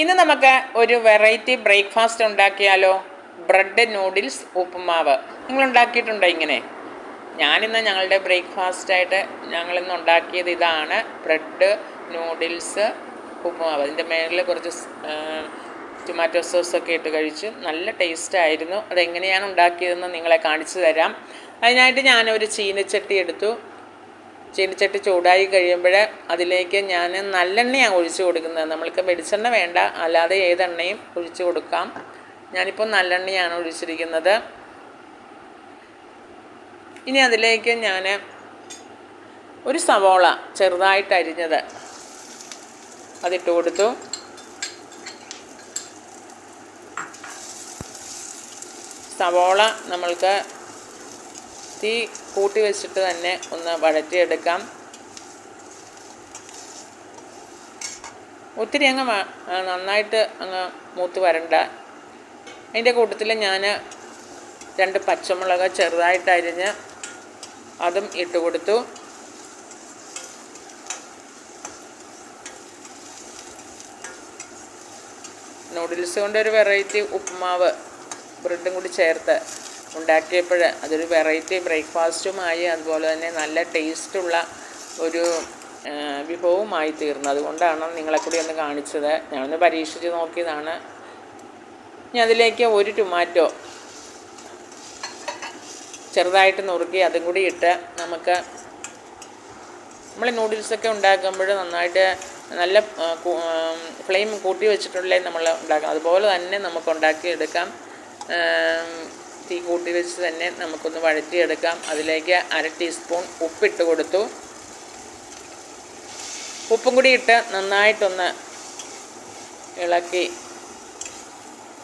ഇന്ന് നമുക്ക് ഒരു വെറൈറ്റി ബ്രേക്ക്ഫാസ്റ്റ് ഉണ്ടാക്കിയാലോ? ബ്രെഡ് നൂഡിൽസ് ഉപ്പുമാവ്. നിങ്ങൾ ഉണ്ടാക്കിയിട്ടുണ്ടോ ഇങ്ങനെ? ഞാനിന്ന് ഞങ്ങളുടെ ബ്രേക്ക്ഫാസ്റ്റായിട്ട് ഞങ്ങളിന്ന് ഉണ്ടാക്കിയത് ഇതാണ്: ബ്രെഡ് നൂഡിൽസ് ഉപ്പുമാവ്. അതിൻ്റെ മേളിൽ കുറച്ച് ടൊമാറ്റോ സോസൊക്കെ ഇട്ട് കഴിച്ചു. നല്ല ടേസ്റ്റായിരുന്നു. അതെങ്ങനെയാണ് ഉണ്ടാക്കിയതെന്ന് നിങ്ങളെ കാണിച്ചു തരാം. അതിനായിട്ട് ഞാനൊരു ചീനച്ചട്ടി എടുത്തു. ചീനച്ചട്ടി ചൂടായി കഴിയുമ്പോൾ അതിലേക്ക് ഞാൻ നല്ലെണ്ണയാണ് ഒഴിച്ചു കൊടുക്കുന്നത്. നമ്മൾക്ക് വെളിച്ചെണ്ണ വേണ്ട, അല്ലാതെ ഏതെണ്ണയും ഒഴിച്ചു കൊടുക്കാം. ഞാനിപ്പോൾ നല്ലെണ്ണയാണ് ഒഴിച്ചിരിക്കുന്നത്. ഇനി അതിലേക്ക് ഞാൻ ഒരു സവോള ചെറുതായിട്ട് അരിഞ്ഞത് അതിട്ട് കൊടുത്തു. സവോള നമ്മൾക്ക് തീ കൂട്ടി വെച്ചിട്ട് തന്നെ ഒന്ന് വഴറ്റിയെടുക്കാം. ഒത്തിരി അങ്ങ് നന്നായിട്ട് അങ്ങ് മൂത്ത് വരണ്ട. അതിൻ്റെ കൂട്ടത്തിൽ ഞാൻ 2 പച്ചമുളക് ചെറുതായിട്ട് അരിഞ്ഞ് അതും ഇട്ട് കൊടുത്തു. നൂഡിൽസ് കൊണ്ടൊരു വെറൈറ്റി ഉപ്പുമാവ് ബ്രെഡും കൂടി ചേർത്ത് ഉണ്ടാക്കിയപ്പോൾ അതൊരു വെറൈറ്റി ബ്രേക്ക്ഫാസ്റ്റുമായി, അതുപോലെ തന്നെ നല്ല ടേസ്റ്റുള്ള ഒരു വിഭവമായി തീർന്നു. അതുകൊണ്ടാണ് നിങ്ങളെ കൂടി ഒന്ന് കാണിച്ചത്. ഞാനൊന്ന് പരീക്ഷിച്ച് നോക്കിയതാണ്. ഇനി അതിലേക്ക് ഒരു ടൊമാറ്റോ ചെറുതായിട്ട് നുറുക്കി അതും കൂടി ഇട്ട് നമ്മൾ നൂഡിൽസൊക്കെ ഉണ്ടാക്കുമ്പോൾ നന്നായിട്ട് നല്ല ഫ്ലെയിം കൂട്ടി വെച്ചിട്ടുള്ളേ നമ്മൾ ഉണ്ടാക്കാം. അതുപോലെ തന്നെ നമുക്ക് ഉണ്ടാക്കിയെടുക്കാം. തീ കൂട്ടി വെച്ച് തന്നെ നമുക്കൊന്ന് വഴറ്റിയെടുക്കാം. അതിലേക്ക് 1/2 ടീസ്പൂൺ ഉപ്പിട്ട് കൊടുത്തു. ഉപ്പും കൂടി ഇട്ട് നന്നായിട്ടൊന്ന് ഇളക്കി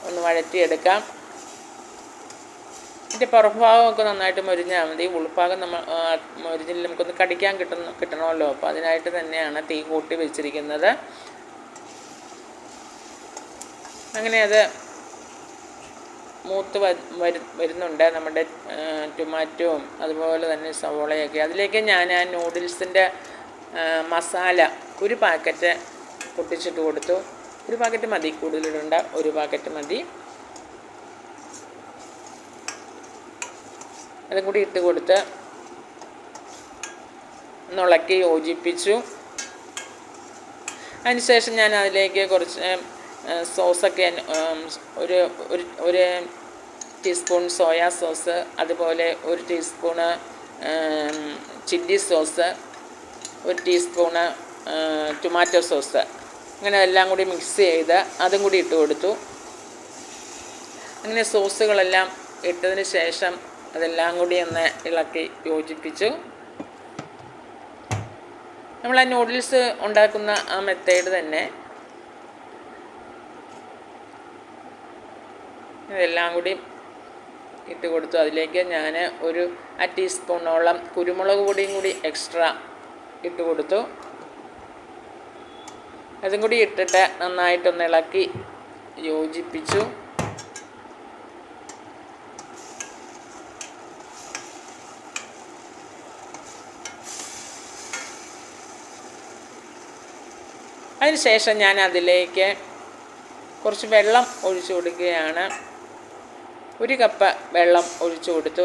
ഒന്ന് വഴറ്റിയെടുക്കാം. ഇതിൻ്റെ പുറഭാഗമൊക്കെ നന്നായിട്ട് മൊരിഞ്ഞാൽ മതി. ഉൾഭാഗം മൊരിഞ്ഞിൽ നമുക്കൊന്ന് കടിക്കാൻ കിട്ടണമല്ലോ. അപ്പോൾ അതിനായിട്ട് തന്നെയാണ് തീ കൂട്ടി വെച്ചിരിക്കുന്നത്. അങ്ങനെ അത് മൂത്ത് വരുന്നുണ്ട് നമ്മുടെ ടൊമാറ്റോയും അതുപോലെ തന്നെ സവോളയൊക്കെ. അതിലേക്ക് ഞാൻ ആ നൂഡിൽസിൻ്റെ മസാല ഒരു പാക്കറ്റ് പൊട്ടിച്ചിട്ട് കൊടുത്തു. ഒരു പാക്കറ്റ് മതി, കൂടുതലിടണ്ട, ഒരു പാക്കറ്റ് മതി. അതും കൂടി ഇട്ട് കൊടുത്ത് ഒന്നിളക്കി യോജിപ്പിച്ചു. അതിനുശേഷം ഞാൻ അതിലേക്ക് കുറച്ച് സോസൊക്കെ ഒരു ടീസ്പൂൺ സോയാ സോസ്, അതുപോലെ 1 teaspoon chilli sauce, 1 teaspoon tomato sauce, അങ്ങനെ എല്ലാം കൂടി മിക്സ് ചെയ്ത് അതും കൂടി ഇട്ട് കൊടുത്തു. അങ്ങനെ സോസുകളെല്ലാം ഇട്ടതിന് ശേഷം അതെല്ലാം കൂടി ഒന്ന് ഇളക്കി യോജിപ്പിച്ചു. നമ്മൾ ആ നൂഡിൽസ് ഉണ്ടാക്കുന്ന ആ മെത്തേഡ് തന്നെ ഇതെല്ലാം കൂടി ഇട്ട് കൊടുത്തു. അതിലേക്ക് ഞാൻ ഒരു 1 ടീസ്പൂണോളം കുരുമുളക് പൊടിയും കൂടി എക്സ്ട്രാ ഇട്ട് കൊടുത്തു. അതും കൂടി ഇട്ടിട്ട് നന്നായിട്ടൊന്ന് ഇളക്കി യോജിപ്പിച്ചു. അതിനുശേഷം ഞാൻ അതിലേക്ക് കുറച്ച് വെള്ളം ഒഴിച്ചു കൊടുക്കുകയാണ്. 1 കപ്പ് വെള്ളം ഒഴിച്ചു കൊടുത്തു.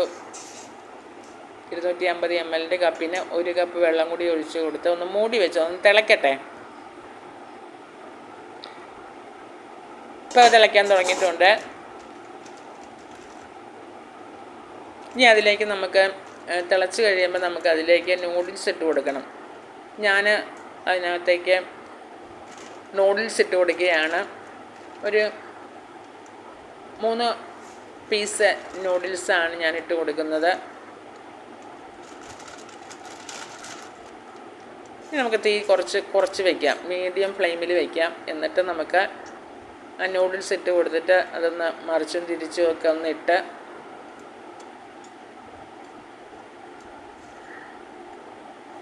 250 ml കപ്പിന് 1 കപ്പ് വെള്ളം കൂടി ഒഴിച്ചു കൊടുത്ത് ഒന്ന് മൂടി വെച്ച് ഒന്ന് തിളയ്ക്കട്ടെ. ഇപ്പോൾ തിളയ്ക്കാൻ തുടങ്ങിയിട്ടുണ്ട്. ഇനി അതിലേക്ക് നമുക്ക് തിളച്ച് കഴിയുമ്പോൾ നമുക്ക് അതിലേക്ക് നൂഡിൽസ് ഇട്ട് കൊടുക്കണം. ഞാൻ അതിനകത്തേക്ക് നൂഡിൽസ് ഇട്ട് കൊടുക്കുകയാണ്. ഒരു 3 പീസ് നൂഡിൽസാണ് ഞാൻ ഇട്ട് കൊടുക്കുന്നത്. ഇനി നമുക്ക് തീ കുറച്ച് വയ്ക്കാം, മീഡിയം ഫ്ലെയിമിൽ വയ്ക്കാം. എന്നിട്ട് നമുക്ക് ആ നൂഡിൽസ് ഇട്ട് കൊടുത്തിട്ട് അതൊന്ന് മറിച്ചും തിരിച്ചും ഒക്കെ ഒന്ന് ഇട്ട്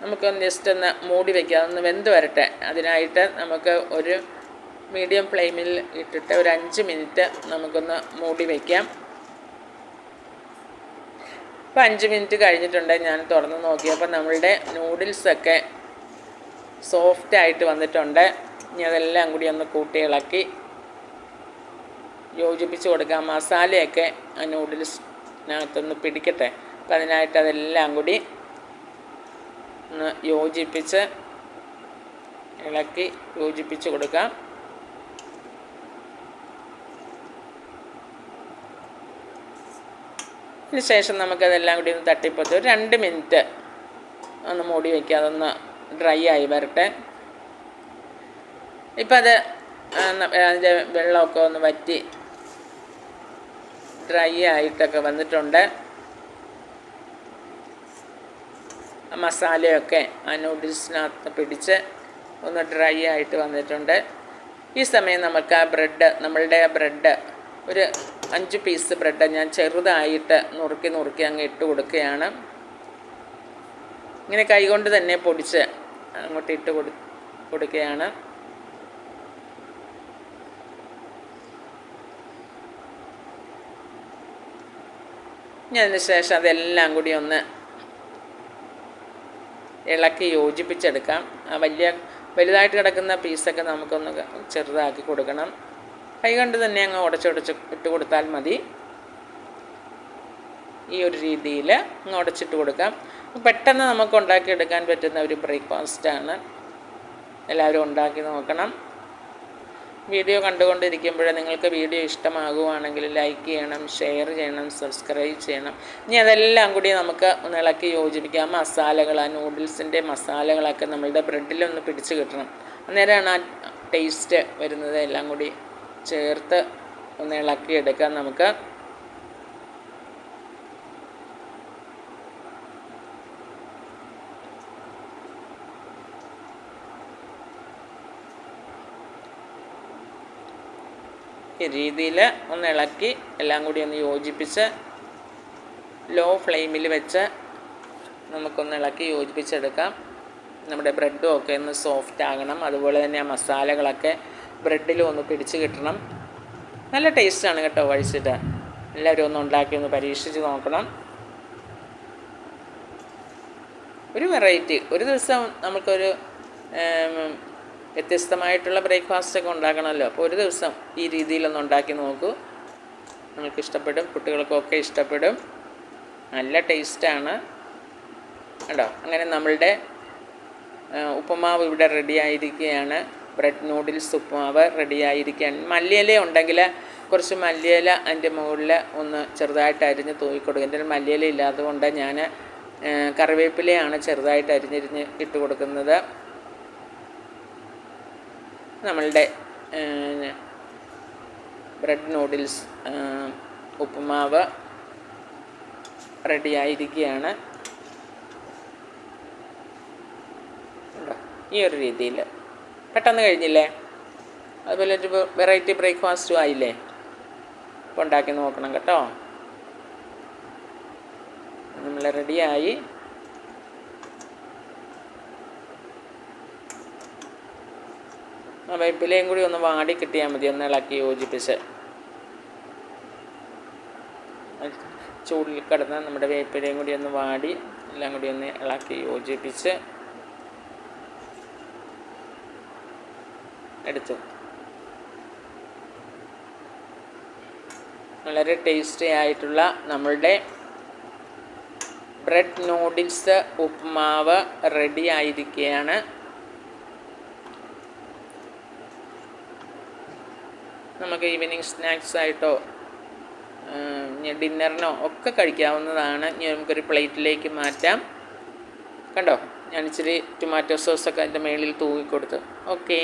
നമുക്കൊന്ന് ജസ്റ്റ് ഒന്ന് മൂടി വയ്ക്കാം, ഒന്ന് വെന്ത് വരട്ടെ. അതിനായിട്ട് നമുക്ക് ഒരു മീഡിയം ഫ്ലെയിമിൽ ഇട്ടിട്ട് ഒരു 5 മിനിറ്റ് നമുക്കൊന്ന് മൂടി വയ്ക്കാം. ഇപ്പോൾ 5 മിനിറ്റ് കഴിഞ്ഞിട്ടുണ്ട്. ഞാൻ തുറന്ന് നോക്കിയപ്പോൾ നമ്മളുടെ നൂഡിൽസൊക്കെ സോഫ്റ്റായിട്ട് വന്നിട്ടുണ്ട്. ഇനി അതെല്ലാം കൂടി ഒന്ന് കൂട്ടി ഇളക്കി യോജിപ്പിച്ച് കൊടുക്കാം. മസാലയൊക്കെ ആ നൂഡിൽസിനകത്തൊന്ന് പിടിക്കട്ടെ. അപ്പം അതിനായിട്ട് അതെല്ലാം കൂടി ഒന്ന് യോജിപ്പിച്ച് ഇളക്കി യോജിപ്പിച്ച് കൊടുക്കാം. അതിന് ശേഷം നമുക്കതെല്ലാം കൂടി ഒന്ന് തട്ടിപ്പൊത്തി ഒരു 2 മിനിറ്റ് ഒന്ന് മൂടി വയ്ക്കുക. അതൊന്ന് ഡ്രൈ ആയി വരട്ടെ. ഇപ്പം അത് അതിൻ്റെ വെള്ളമൊക്കെ ഒന്ന് വറ്റി ഡ്രൈ ആയിട്ടൊക്കെ വന്നിട്ടുണ്ട്. മസാലയൊക്കെ ആ നൂഡിൽസിനകത്ത് പിടിച്ച് ഒന്ന് ഡ്രൈ ആയിട്ട് വന്നിട്ടുണ്ട്. ഈ സമയം നമുക്ക് ആ നമ്മളുടെ ആ ബ്രെഡ് ഒരു 5 പീസ് ബ്രെഡ് ഞാൻ ചെറുതായിട്ട് നുറുക്കി അങ്ങ് ഇട്ട് കൊടുക്കുകയാണ്. ഇങ്ങനെ കൈകൊണ്ട് തന്നെ പൊടിച്ച് അങ്ങോട്ട് ഇട്ട് കൊടുക്കുകയാണ്. ഇനി അതിന് ശേഷം അതെല്ലാം കൂടി ഒന്ന് ഇളക്കി യോജിപ്പിച്ചെടുക്കാം. ആ വലുതായിട്ട് കിടക്കുന്ന പീസൊക്കെ നമുക്കൊന്ന് ചെറുതാക്കി കൊടുക്കണം. കൈകൊണ്ട് തന്നെ അങ്ങ് ഉടച്ച് ഇട്ട് കൊടുത്താൽ മതി. ഈ ഒരു രീതിയിൽ അങ്ങ് ഉടച്ചിട്ട് കൊടുക്കാം. പെട്ടെന്ന് നമുക്ക് ഉണ്ടാക്കിയെടുക്കാൻ പറ്റുന്ന ഒരു ബ്രേക്ക്ഫാസ്റ്റാണ്. എല്ലാവരും ഉണ്ടാക്കി നോക്കണം. വീഡിയോ കണ്ടുകൊണ്ടിരിക്കുമ്പോൾ നിങ്ങൾക്ക് വീഡിയോ ഇഷ്ടമാകുവാണെങ്കിൽ ലൈക്ക് ചെയ്യണം, ഷെയർ ചെയ്യണം, സബ്സ്ക്രൈബ് ചെയ്യണം. ഇനി അതെല്ലാം കൂടി നമുക്ക് ഒന്ന് ഇളക്കി യോജിപ്പിക്കാം. മസാലകൾ, ആ നൂഡിൽസിൻ്റെ മസാലകളൊക്കെ നമ്മളുടെ ബ്രെഡിലൊന്ന് പിടിച്ച് കിട്ടണം. അന്നേരമാണ് ആ ടേസ്റ്റ് വരുന്നത്. എല്ലാം കൂടി ചേർത്ത് ഒന്ന് ഇളക്കിയെടുക്കാം നമുക്ക്. ഈ രീതിയിൽ ഒന്ന് ഇളക്കി എല്ലാം കൂടി ഒന്ന് യോജിപ്പിച്ച് ലോ ഫ്ലെയിമിൽ വെച്ച് നമുക്കൊന്ന് ഇളക്കി യോജിപ്പിച്ചെടുക്കാം. നമ്മുടെ ബ്രെഡും ഒക്കെ ഒന്ന് സോഫ്റ്റ് ആകണം. അതുപോലെ തന്നെ ആ മസാലകളൊക്കെ ബ്രെഡിലും ഒന്ന് പിടിച്ച് കിട്ടണം. നല്ല ടേസ്റ്റാണ് കേട്ടോ കഴിച്ചിട്ട്. എല്ലാവരും ഒന്ന് ഉണ്ടാക്കി ഒന്ന് പരീക്ഷിച്ച് നോക്കണം. ഒരു വെറൈറ്റി, ഒരു ദിവസം നമുക്കൊരു വ്യത്യസ്തമായിട്ടുള്ള ബ്രേക്ക്ഫാസ്റ്റൊക്കെ ഉണ്ടാക്കണമല്ലോ. അപ്പോൾ ഒരു ദിവസം ഈ രീതിയിലൊന്ന് ഉണ്ടാക്കി നോക്കൂ. നിങ്ങൾക്ക് ഇഷ്ടപ്പെടും, കുട്ടികൾക്കൊക്കെ ഇഷ്ടപ്പെടും. നല്ല ടേസ്റ്റാണ് കേട്ടോ. അങ്ങനെ നമ്മളുടെ ഉപ്പുമാവ് ഇവിടെ റെഡി ആയിരിക്കുകയാണ്. ബ്രെഡ് നൂഡിൽസ് ഉപ്പുമാവ് റെഡി ആയിരിക്കുകയാണ്. മല്ലിയില ഉണ്ടെങ്കിൽ കുറച്ച് മല്ലിയില അതിൻ്റെ മുകളിൽ ഒന്ന് ചെറുതായിട്ട് അരിഞ്ഞ് തൂക്കിക്കൊടുക്കും. എൻ്റെ മല്ലിയില ഇല്ലാത്തതുകൊണ്ട് ഞാൻ കറിവേപ്പിലയാണ് ചെറുതായിട്ട് അരിഞ്ഞിരിഞ്ഞ് ഇട്ട് കൊടുക്കുന്നത്. നമ്മളുടെ ബ്രെഡ് നൂഡിൽസ് ഉപ്പുമാവ് റെഡി ആയിരിക്കുകയാണ്. ഈ ഒരു രീതിയിൽ പെട്ടെന്ന് കഴിഞ്ഞില്ലേ? അതുപോലെ ഒരു വെറൈറ്റി ബ്രേക്ക്ഫാസ്റ്റും ആയില്ലേ? അപ്പോൾ ഉണ്ടാക്കി നോക്കണം കേട്ടോ. നമ്മൾ റെഡിയായി. ആ വേപ്പിലയും കൂടി ഒന്ന് വാടി കിട്ടിയാൽ മതി. ഒന്ന് ഇളക്കി യോജിപ്പിച്ച് ചൂടിൽ കിടന്ന് നമ്മുടെ വേപ്പിലയും കൂടി ഒന്ന് വാടി എല്ലാം കൂടി ഒന്ന് ഇളക്കി യോജിപ്പിച്ച് എടുത്തു. വളരെ ടേസ്റ്റി ആയിട്ടുള്ള നമ്മളുടെ ബ്രെഡ് നൂഡിൽസ് ഉപ്പുമാവ് റെഡി ആയിരിക്കുകയാണ്. നമുക്ക് ഈവനിങ് സ്നാക്സ് ആയിട്ടോ ഡിന്നറിനോ ഒക്കെ കഴിക്കാവുന്നതാണ്. ഇനി നമുക്കൊരു പ്ലേറ്റിലേക്ക് മാറ്റാം. കണ്ടോ, ഞാൻ ഇച്ചിരി ടൊമാറ്റോ സോസൊക്കെ അതിൻ്റെ മുകളിൽ തൂക്കിക്കൊടുത്തു. ഓക്കേ.